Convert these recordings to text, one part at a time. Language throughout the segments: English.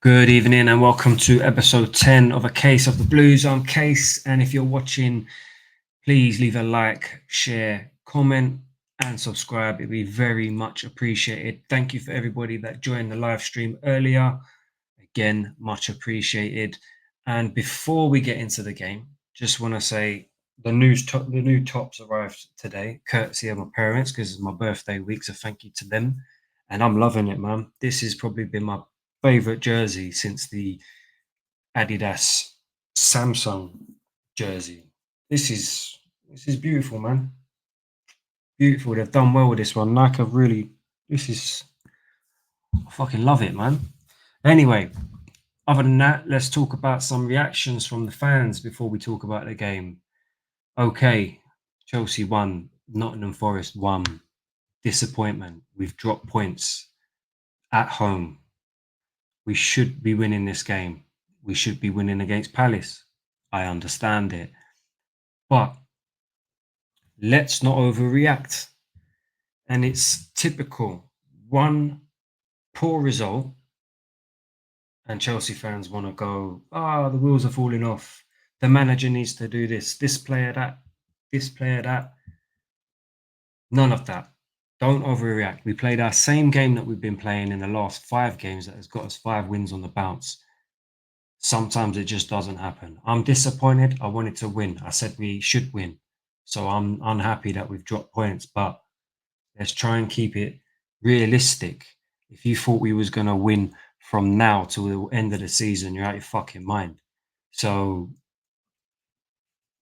Good evening and welcome to episode 10 of A Case of the Blues. I'm Case, and if you're watching, please leave a like, share, comment, and subscribe. It'd be very much appreciated. Thank you for everybody that joined the live stream earlier. Again, much appreciated. And before we get into the game, just want to say the new tops arrived today, courtesy of my parents, because it's my birthday week. So thank you to them. And I'm loving it, man. This has probably been my favorite jersey since the Adidas Samsung jersey. This is beautiful, man. Beautiful. They've done well with this one. Like I've really this is I fucking love it, man. Anyway, other than that, let's talk about some reactions from the fans before we talk about the game. Okay, Chelsea won, Nottingham Forest won. Disappointment. We've dropped points at home. We should be winning this game. We should be winning against Palace. I understand it. But let's not overreact. And it's typical. One poor result, and Chelsea fans want to go, the wheels are falling off. The manager needs to do this player that, this player that. None of that. Don't overreact. We played our same game that we've been playing in the last 5 games that has got us 5 wins on the bounce. Sometimes it just doesn't happen. I'm disappointed. I wanted to win. I said we should win. So I'm unhappy that we've dropped points, but let's try and keep it realistic. If you thought we was going to win from now till the end of the season, you're out your fucking mind. So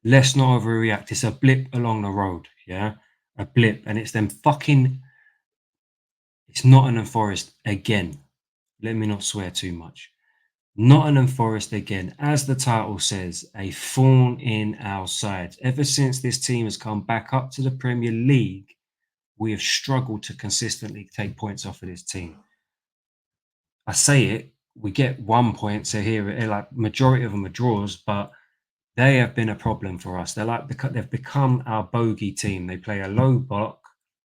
let's not overreact. It's a blip along the road, yeah? A blip. And it's them fucking... It's Nottingham Forest again. Let me not swear too much. Nottingham Forest again, as the title says, a thorn in our sides. Ever since this team has come back up to the Premier League, we have struggled to consistently take points off of this team. I say it, we get 1 point, so here, like majority of them are draws, but they have been a problem for us. They've become our bogey team. They play a low block.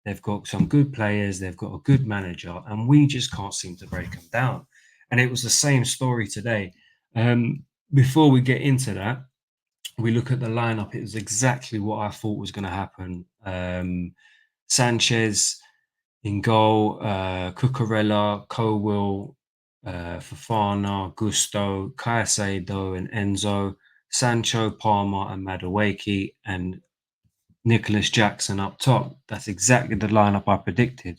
They've got some good players. They've got a good manager, and we just can't seem to break them down. And it was the same story today. Before we get into that, we look at the lineup. It was exactly what I thought was going to happen. Sanchez in goal, Cucurella, Colwill, Fofana, Gusto, Caicedo, and Enzo, Sancho, Palmer, and Madueke, and Nicholas Jackson up top. That's exactly the lineup I predicted.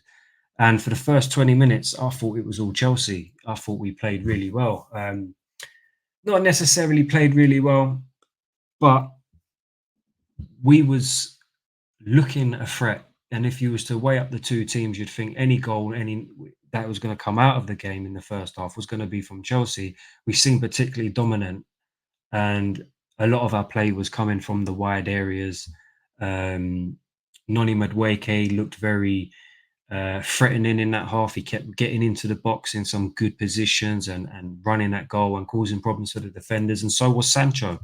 And for the first 20 minutes, I thought it was all Chelsea. I thought we played really well. Not necessarily played really well, but we was looking a threat. And if you was to weigh up the two teams, you'd think any goal, any that was going to come out of the game in the first half was going to be from Chelsea. We seemed particularly dominant, and a lot of our play was coming from the wide areas. Noni Madueke looked very threatening in that half. He kept getting into the box in some good positions and running at goal and causing problems for the defenders. And so was Sancho.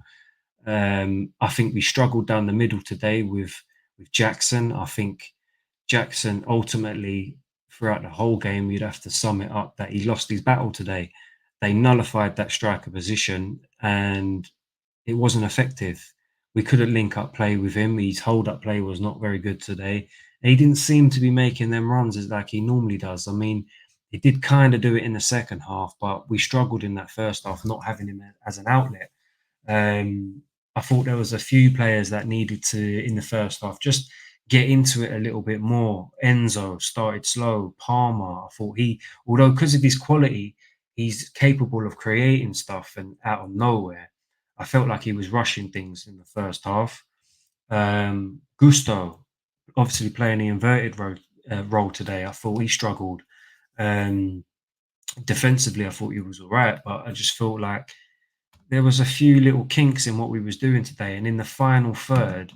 I think we struggled down the middle today with Jackson. I think Jackson ultimately, throughout the whole game, you'd have to sum it up that he lost his battle today. They nullified that striker position and it wasn't effective. We couldn't link up play with him. His hold up play was not very good today. And he didn't seem to be making them runs as like he normally does. I mean, he did kind of do it in the second half, but we struggled in that first half, not having him as an outlet. I thought there was a few players that needed to, in the first half, just get into it a little bit more. Enzo started slow. Palmer, I thought although because of his quality, he's capable of creating stuff and out of nowhere. I felt like he was rushing things in the first half. Gusto, obviously playing the inverted role today, I thought he struggled. Defensively, I thought he was all right, but I just felt like there was a few little kinks in what we was doing today, and in the final third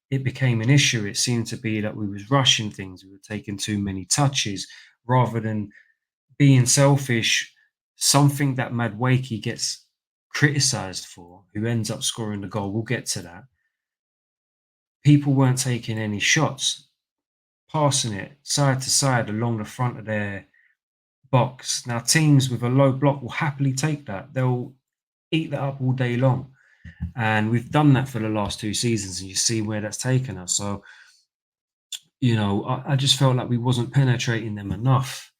it became an issue. It seemed to be that we was rushing things, we were taking too many touches rather than being selfish. Something that Madueke gets criticised for, who ends up scoring the goal, we'll get to that. People weren't taking any shots, passing it side to side along the front of box. Now, teams with a low block will happily take that. They'll eat that up all day long. And we've done that for the last 2 seasons, and you see where that's taken us. So, I just felt like we wasn't penetrating them enough.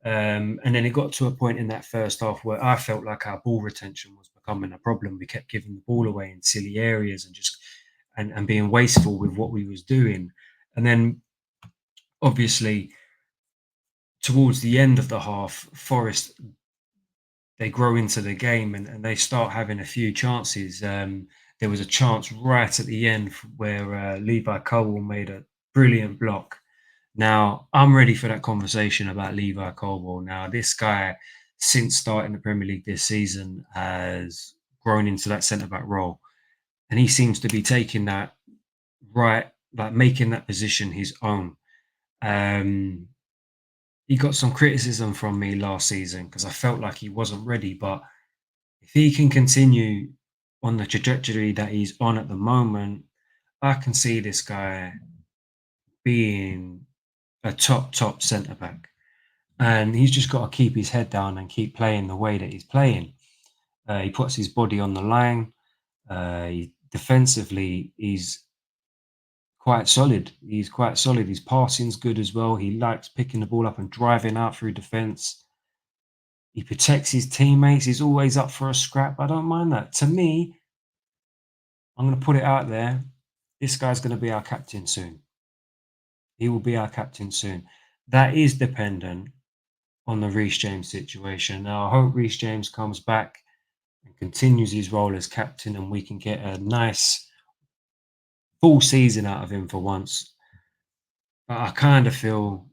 And then it got to a point in that first half where I felt like our ball retention was becoming a problem. We kept giving the ball away in silly areas and just and being wasteful with what we was doing. And then obviously towards the end of the half, Forest they grow into the game and they start having a few chances. There was a chance right at the end where Levi Cole made a brilliant block. Now, I'm ready for that conversation about Levi Colwill. Now, this guy, since starting the Premier League this season, has grown into that centre back role. And he seems to be taking that right, like making that position his own. Um, he got some criticism from me last season because I felt like he wasn't ready. But if he can continue on the trajectory that he's on at the moment, I can see this guy being a top centre back. And he's just got to keep his head down and keep playing the way that he's playing. He puts his body on the line. Defensively, he's quite solid. He's quite solid. His passing's good as well. He likes picking the ball up and driving out through defence. He protects his teammates. He's always up for a scrap. I don't mind that. To me, I'm going to put it out there. This guy's going to be our captain soon. He will be our captain soon. That is dependent on the Reece James situation. Now, I hope Reece James comes back and continues his role as captain, and we can get a nice full season out of him for once. But I kind of feel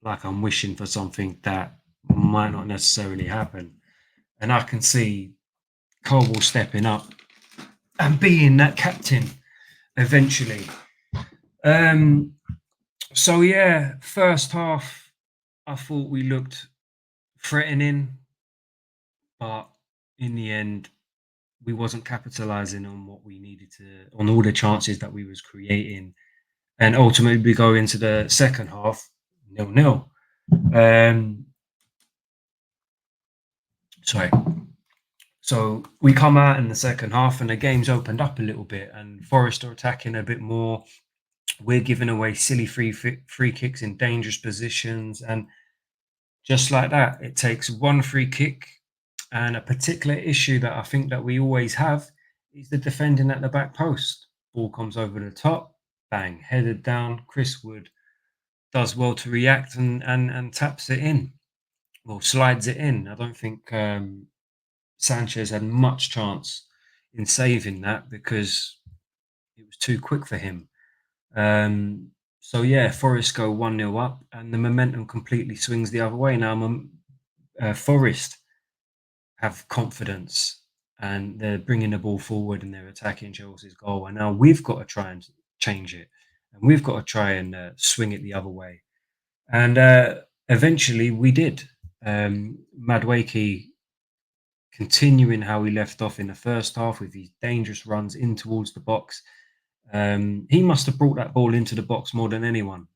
like I'm wishing for something that might not necessarily happen. And I can see Colwell stepping up and being that captain eventually. Um, so yeah, first half, I thought we looked threatening, but in the end, we wasn't capitalizing on what we needed to, on all the chances that we was creating, and ultimately we go into the second half 0-0. Um, sorry. So we come out in the second half, and the game's opened up a little bit, and Forest are attacking a bit more. We're giving away silly free kicks in dangerous positions, and just like that, it takes one free kick. And a particular issue that I think that we always have is the defending at the back post. Ball comes over the top, bang, headed down. Chris Wood does well to react and taps it in, well, slides it in. I don't think Sanchez had much chance in saving that because it was too quick for him. So yeah, Forest go 1-0 up, and the momentum completely swings the other way. Now, Forest have confidence and they're bringing the ball forward and they're attacking Chelsea's goal. And now we've got to try and change it, and we've got to try and swing it the other way. And eventually we did. Madwakey continuing how he left off in the first half with these dangerous runs in towards the box. He must have brought that ball into the box more than anyone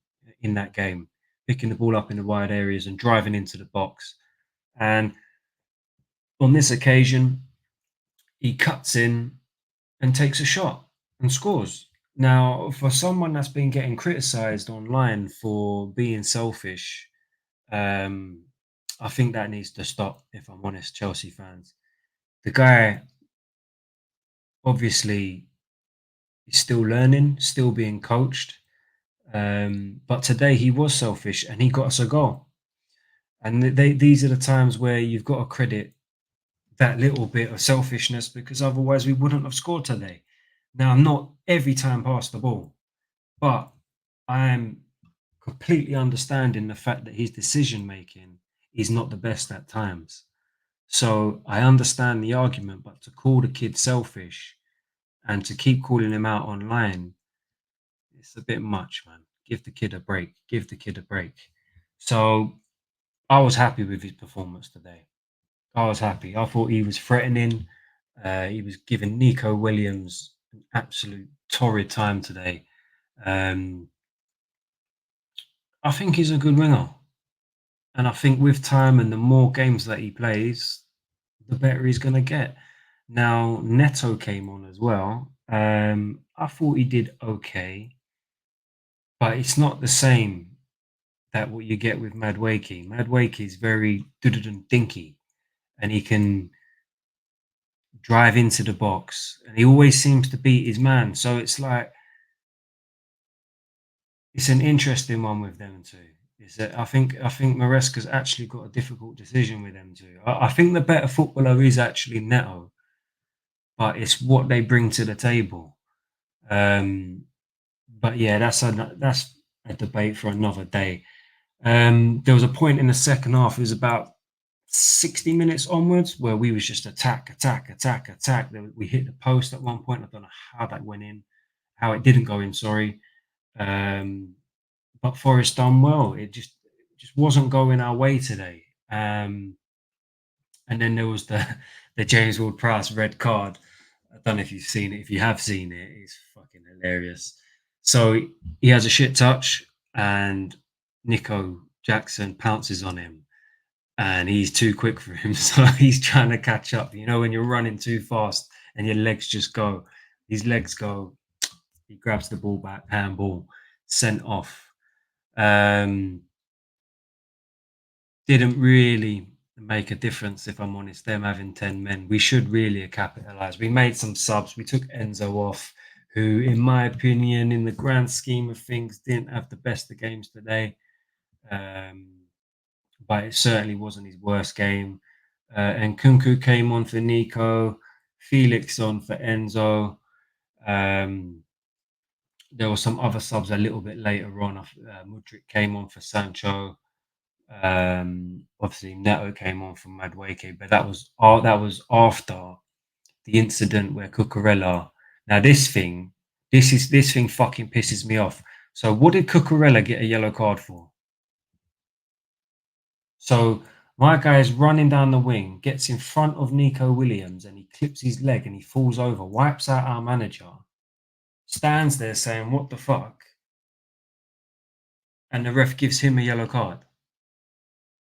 in that game, picking the ball up in the wide areas and driving into the box. And on this occasion, he cuts in and takes a shot and scores. Now, for someone that's been getting criticised online for being selfish, um, I think that needs to stop, if I'm honest, Chelsea fans. The guy obviously is still learning, still being coached. But today he was selfish and he got us a goal. And these are the times where you've got to credit that little bit of selfishness, because otherwise we wouldn't have scored today. Now, not every time pass the ball, but I am completely understanding the fact that his decision making is not the best at times. So I understand the argument, but to call the kid selfish and to keep calling him out online, it's a bit much, man. Give the kid a break. Give the kid a break. So I was happy with his performance today. I was happy. I thought he was threatening. He was giving Nico Williams an absolute torrid time today. Um, I think he's a good winger. And I think with time and the more games that he plays, the better he's going to get. Now, Neto came on as well. I thought he did okay, but it's not the same that what you get with Madwakey. Madwakey is very dinky, and he can drive into the box, and he always seems to beat his man. So it's like it's an interesting one with them two. Is that I think Maresca's actually got a difficult decision with them two. I think the better footballer is actually Neto, but it's what they bring to the table. Um, but yeah, that's a debate for another day. There was a point in the second half. It was about 60 minutes onwards where we was just attack, attack, attack, attack. We hit the post at one point. I don't know how that went in, how it didn't go in. Sorry, um, but Forest done well. It just wasn't going our way today. And then there was the James Ward-Prowse red card. I don't know if you've seen it. If you have seen it, it's fucking hilarious. So he has a shit touch, and Nico Jackson pounces on him, and he's too quick for him. So he's trying to catch up. You know, when you're running too fast and your legs just go, his legs go. He grabs the ball back, handball, sent off. Um, didn't really make a difference, if I'm honest. Them having 10 men, we should really have capitalised. We made some subs. We took Enzo off, who, in my opinion, in the grand scheme of things, didn't have the best of games today. Um, but it certainly wasn't his worst game. And Kunku came on for Nico, Felix on for Enzo. Um, there were some other subs a little bit later on. Mudryk came on for Sancho. Obviously, Neto came on from Madueke, but that was after the incident where Cucurella. Now this thing fucking pisses me off. So what did Cucurella get a yellow card for? So my guy is running down the wing, gets in front of Nico Williams, and he clips his leg and he falls over, wipes out our manager, stands there saying, "What the fuck?" And the ref gives him a yellow card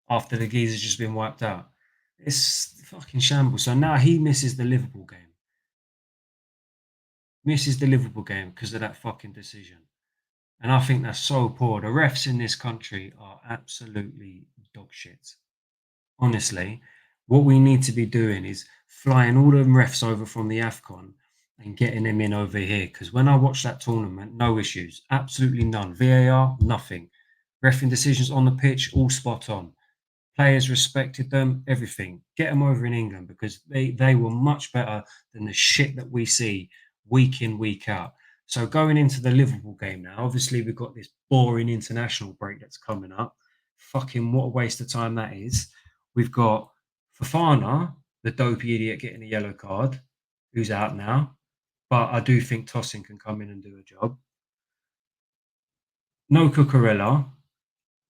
after the geezer's just been wiped out. It's fucking shambles. So now he misses the Liverpool game. Misses the Liverpool game because of that fucking decision. And I think that's so poor. The refs in this country are absolutely dog shit. Honestly, what we need to be doing is flying all the refs over from the AFCON and getting them in over here. Because when I watched that tournament, no issues. Absolutely none. VAR, nothing. Refing decisions on the pitch, all spot on. Players respected them, everything. Get them over in England because they were much better than the shit that we see week in, week out. So going into the Liverpool game now, obviously we've got this boring international break that's coming up. Fucking what a waste of time that is. We've got Fafana, the dopey idiot, getting a yellow card, who's out now. But I do think Tossing can come in and do a job. No Cucurella.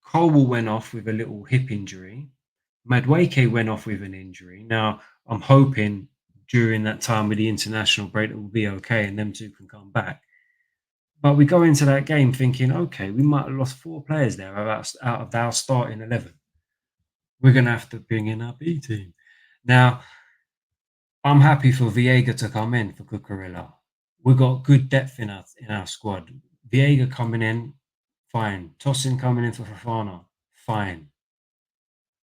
Colwell went off with a little hip injury. Madueke went off with an injury. Now, I'm hoping during that time with the international break it will be okay and them two can come back. But we go into that game thinking, okay, we might have lost 4 players there out of our starting 11. We're going to have to bring in our B team. Now, I'm happy for Viega to come in for Cucurella. We've got good depth in our squad. Viega coming in, fine. Tosin coming in for Fafana, fine.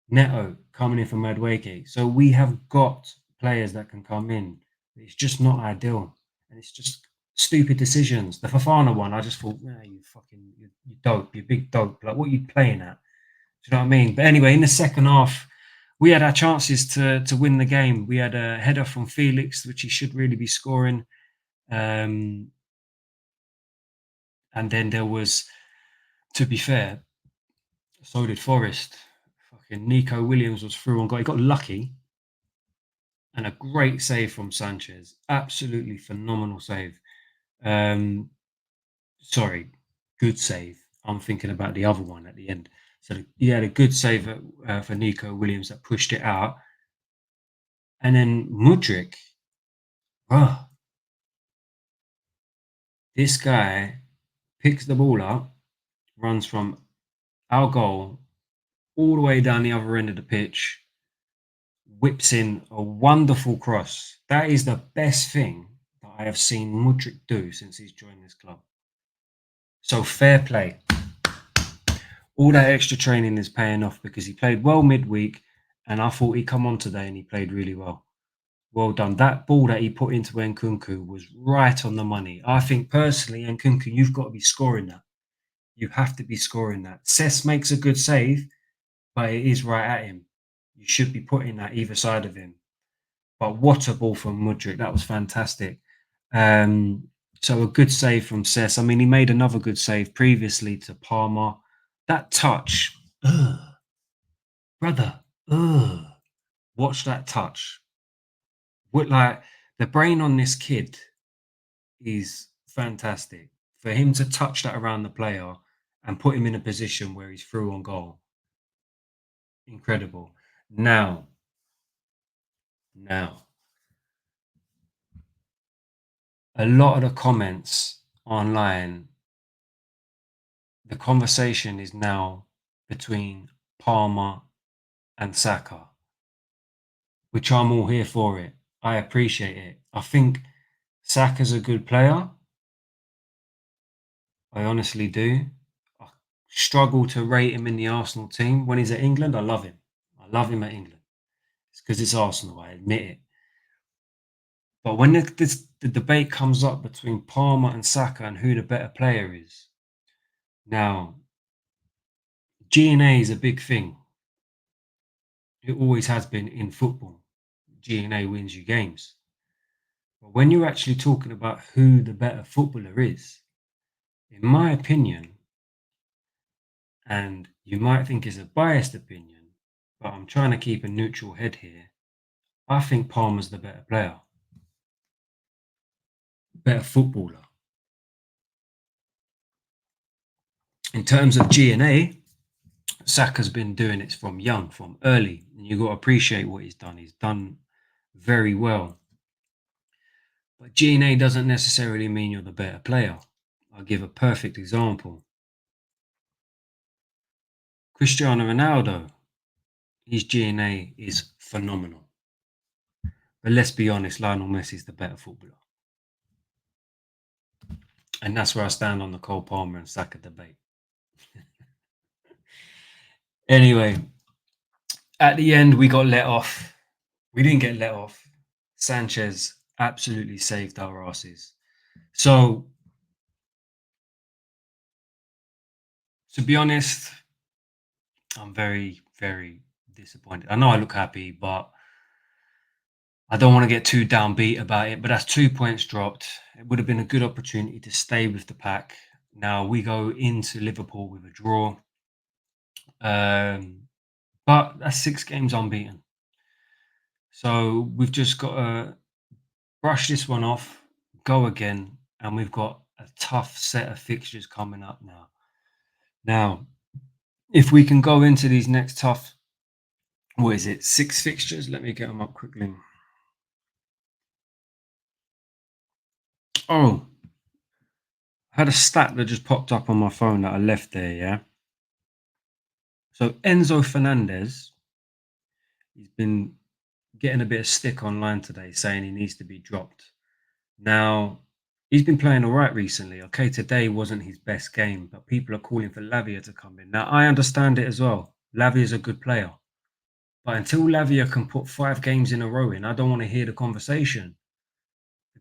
Neto coming in from Madueke. So we have got players that can come in. It's just not ideal. And it's just stupid decisions. The Fafana one, I just thought, you dope, you big dope. Like, what are you playing at? Do you know what I mean? But anyway, in the second half, we had our chances to win the game. We had a header from Felix, which he should really be scoring. And then there was, to be fair, so did Forest. Fucking Nico Williams was through and he got lucky. And a great save from Sanchez. Absolutely phenomenal save. Um, sorry, good save. I'm thinking about the other one at the end. So he had a good save for Nico Williams that pushed it out. And then Mudryk, oh, this guy picks the ball up, runs from our goal all the way down the other end of the pitch, whips in a wonderful cross. That is the best thing that I have seen Mudryk do since he's joined this club. So fair play. All that extra training is paying off because he played well midweek, and I thought he'd come on today and he played really well. Well done. That ball that he put into Nkunku was right on the money. I think personally, Nkunku, you've got to be scoring that. You have to be scoring that. Cess makes a good save, but it is right at him. You should be putting that either side of him. But what a ball from Mudryk. That was fantastic. So a good save from Cess. I mean, he made another good save previously to Palmer. That touch, brother, watch that touch. What, like, the brain on this kid is fantastic. For him to touch that around the player and put him in a position where he's through on goal, incredible. Now, a lot of the comments online, the conversation is now between Palmer and Saka, which I'm all here for it. I appreciate it. I think Saka's a good player. I honestly do. I struggle to rate him in the Arsenal team. When he's at England, I love him. I love him at England. It's because it's Arsenal, I admit it. But when the debate comes up between Palmer and Saka and who the better player is, now G&A is a big thing. It always has been in football. G&A wins you games. But when you're actually talking about who the better footballer is, in my opinion, and you might think it's a biased opinion, but I'm trying to keep a neutral head here, I think Palmer's the better player, better footballer. In terms of G&A, Saka's been doing it from young, from early, and you've got to appreciate what he's done. He's done very well. But G&A doesn't necessarily mean you're the better player. I'll give a perfect example. Cristiano Ronaldo, his G&A is phenomenal. But let's be honest, Lionel Messi's the better footballer. And that's where I stand on the Cole Palmer and Saka debate. Anyway, at the end, we got let off. We didn't get let off. Sanchez absolutely saved our asses. So, to be honest, I'm very, very disappointed. I know I look happy, but I don't want to get too downbeat about it. But that's 2 points dropped. It would have been a good opportunity to stay with the pack. Now we go into Liverpool with a draw. But that's 6 games unbeaten. So we've just got to brush this one off, go again, and we've got a tough set of fixtures coming up now. Now, if we can go into these next tough, 6 fixtures? Let me get them up quickly. Oh, I had a stat that just popped up on my phone that I left there, yeah? So Enzo Fernandez, he's been getting a bit of stick online today saying he needs to be dropped. Now, he's been playing all right recently. Okay, today wasn't his best game, but people are calling for Lavia to come in. Now, I understand it as well. Lavia is a good player. But until Lavia can put 5 games in a row in, I don't want to hear the conversation.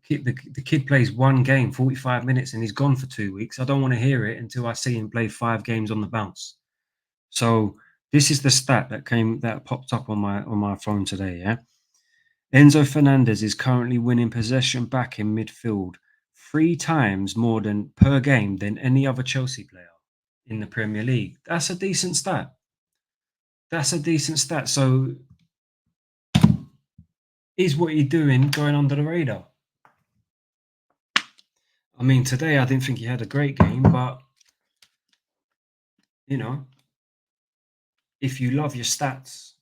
The kid plays one game, 45 minutes, and he's gone for 2 weeks. I don't want to hear it until I see him play 5 games on the bounce. So this is the stat that popped up on my phone today, yeah? Enzo Fernandez is currently winning possession back in midfield 3 times more than per game than any other Chelsea player in the Premier League. That's a decent stat. So is what you're doing going under the radar? I mean, today I didn't think he had a great game, but you know, if you love your stats,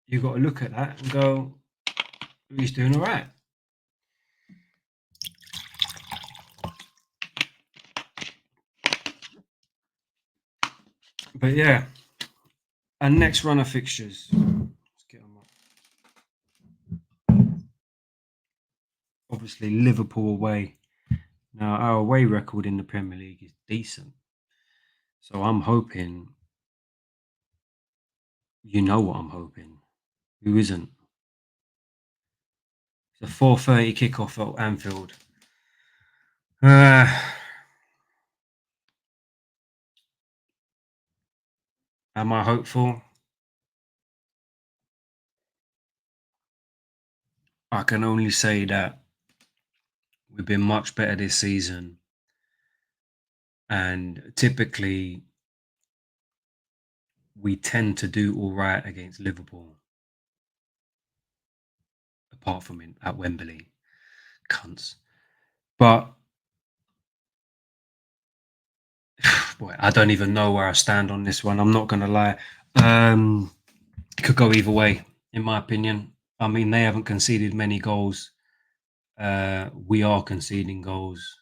you've got to look at that and go, he's doing all right. But yeah, And next run of fixtures. Let's get them up. Obviously, Liverpool away. Now, our away record in the Premier League is decent. So I'm hoping, you know what I'm hoping. Who isn't? It's a 4:30 kickoff at Anfield. Am I hopeful? I can only say that we've been much better this season. And typically, we tend to do all right against Liverpool, apart from at Wembley. Cunts. But boy, I don't even know where I stand on this one. I'm not going to lie. It could go either way, in my opinion. I mean, they haven't conceded many goals. We are conceding goals.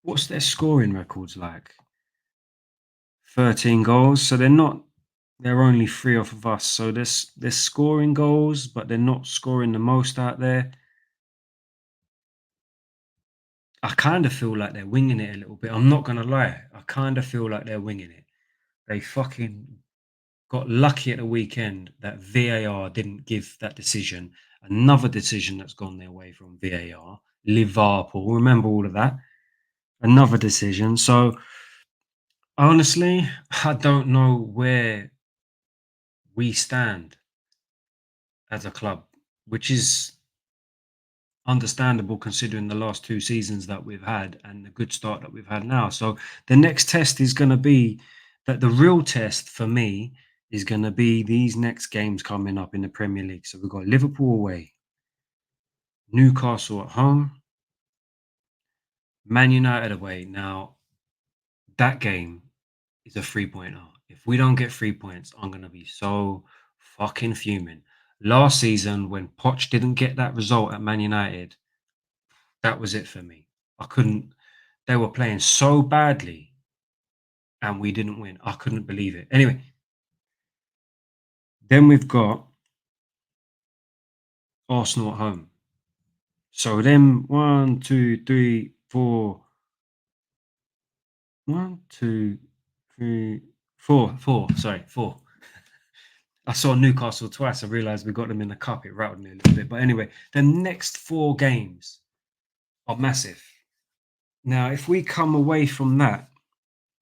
What's their scoring records like? 13 goals. So they're only 3 off of us. So they're scoring goals, but they're not scoring the most out there. I kind of feel like they're winging it a little bit. I'm not going to lie. I kind of feel like they're winging it. They fucking got lucky at the weekend that VAR didn't give that decision. Another decision that's gone their way from VAR. Liverpool, remember all of that. Another decision. So honestly, I don't know where we stand as a club, which is understandable considering the last 2 seasons that we've had and the good start that we've had now. So the next test is going to be that the real test for me is going to be these next games coming up in the Premier League. So we've got Liverpool away, Newcastle at home, Man United away. Now, that game is a 3-pointer. If we don't get 3 points, I'm going to be so fucking fuming. Last season, when Poch didn't get that result at Man United, that was it for me. I couldn't, they were playing so badly and we didn't win. I couldn't believe it. Anyway, then we've got Arsenal at home. So then 1, 2, 3, 4. 1, 2, 3, 4. 4. Sorry, 4. I saw Newcastle twice. I realised we got them in the cup. It rattled me a little bit. But anyway, the next 4 games are massive. Now, if we come away from that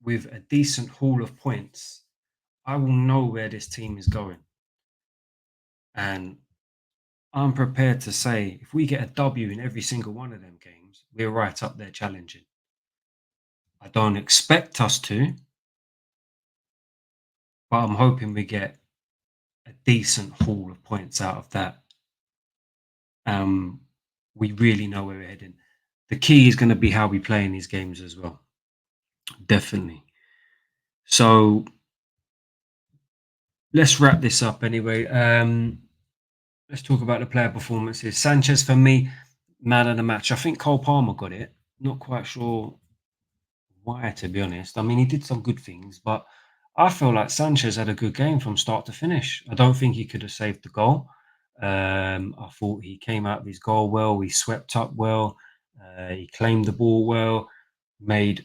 with a decent haul of points, I will know where this team is going. And I'm prepared to say if we get a W in every single one of them games, we're right up there challenging. I don't expect us to, but I'm hoping we get a decent haul of points out of that. We really know where we're heading. The key is going to be how we play in these games as well. Definitely. So let's wrap this up anyway. Let's talk about the player performances. Sanchez, for me, man of the match. I think Cole Palmer got it. Not quite sure why, to be honest. I mean, he did some good things, but I feel like Sanchez had a good game from start to finish. I don't think he could have saved the goal. I thought he came out of his goal well. He swept up well. He claimed the ball well. Made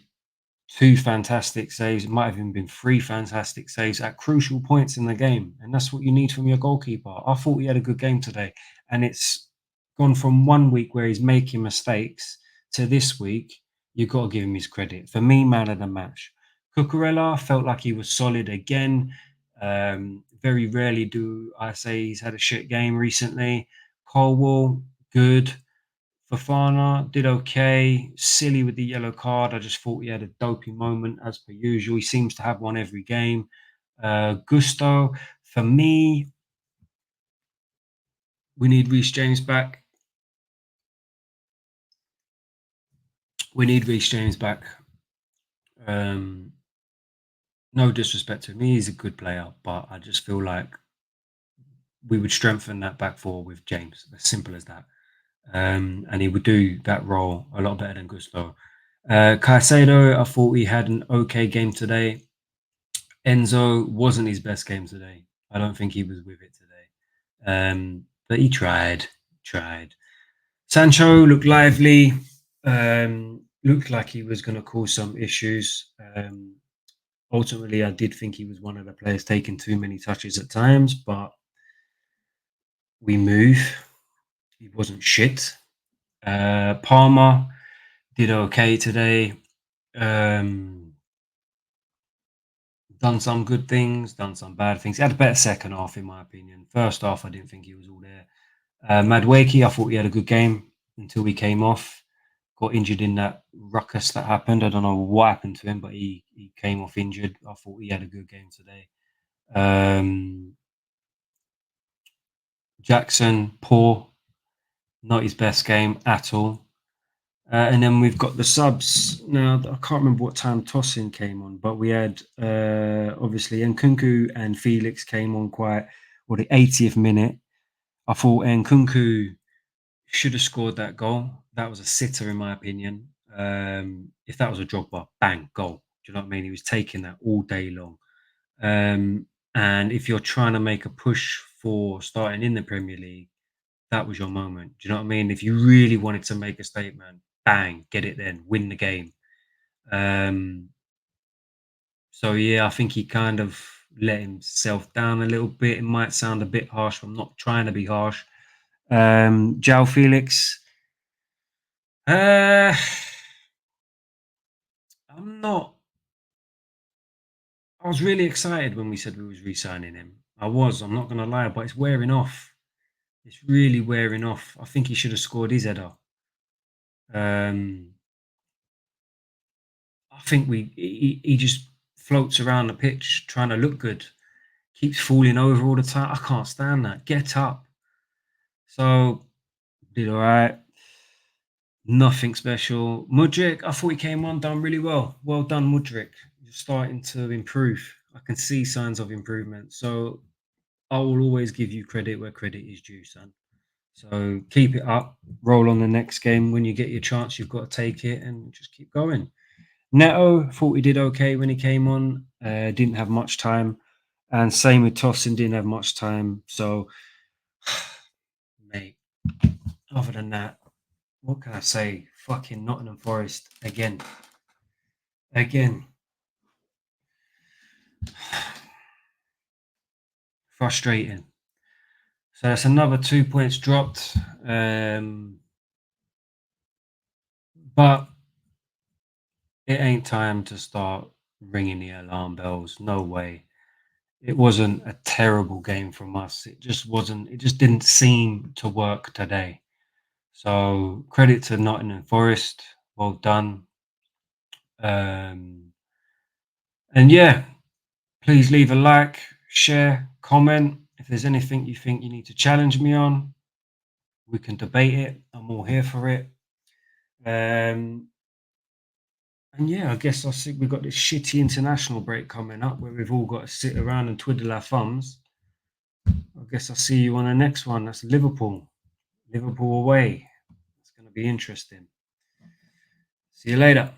2 fantastic saves. It might have even been 3 fantastic saves at crucial points in the game. And that's what you need from your goalkeeper. I thought he had a good game today. And it's gone from one week where he's making mistakes to this week. You've got to give him his credit. For me, man of the match. Cucurella felt like he was solid again. Very rarely do I say he's had a shit game recently. Colwell, good. Fofana did okay. Silly with the yellow card. I just thought he had a dopey moment as per usual. He seems to have one every game. Gusto, for me, we need Reece James back. We need Reece James back. No disrespect to him. He's a good player, but I just feel like we would strengthen that back four with James. As simple as that. And he would do that role a lot better than Gusto. Caicedo, I thought he had an okay game today. Enzo wasn't his best game today. I don't think he was with it today. But he tried. Sancho looked lively. Looked like he was going to cause some issues. Ultimately, I did think he was one of the players taking too many touches at times, but we move. He wasn't shit. Palmer did okay today. Um, done some good things, done some bad things. He had a better second half, in my opinion. First half, I didn't think he was all there. Madwakey, I thought he had a good game until he came off. Got injured in that ruckus that happened. I don't know what happened to him, but he came off injured. I thought he had a good game today. Jackson, poor, not his best game at all. And then we've got the subs. Now, I can't remember what time Tosin came on, but we had obviously Nkunku and Felix came on the 80th minute. I thought Nkunku should have scored that goal. That was a sitter, in my opinion. If that was a Drogba, bang, goal. Do you know what I mean? He was taking that all day long. And if you're trying to make a push for starting in the Premier League, that was your moment. Do you know what I mean? If you really wanted to make a statement, bang, get it then, win the game. So yeah, I think he kind of let himself down a little bit. It might sound a bit harsh. I'm not trying to be harsh. João Felix. I'm not. I was really excited when we said we was re-signing him. I was. I'm not going to lie, but it's wearing off. It's really wearing off. I think he should have scored his header. I think he just floats around the pitch trying to look good. Keeps falling over all the time. I can't stand that. Get up. So did all right. Nothing special. Mudryk, I thought he came on, done really well. Well done, Mudryk. You're starting to improve. I can see signs of improvement. So I will always give you credit where credit is due, son. So keep it up. Roll on the next game. When you get your chance, you've got to take it and just keep going. Neto, thought he did okay when he came on. Didn't have much time. And same with Tosin, didn't have much time. So, mate, other than that, what can I say? Fucking Nottingham Forest again. Again. Frustrating. So that's another 2 points dropped. But it ain't time to start ringing the alarm bells. No way. It wasn't a terrible game from us. It just wasn't. It just didn't seem to work today. So credit to Nottingham Forest. Well done. And yeah, please leave a like, share, comment. If there's anything you think you need to challenge me on, we can debate it. I'm all here for it. And yeah, I guess I think we've got this shitty international break coming up where we've all got to sit around and twiddle our thumbs. I guess I'll see you on the next one. That's Liverpool. Liverpool away. It's going to be interesting. See you later.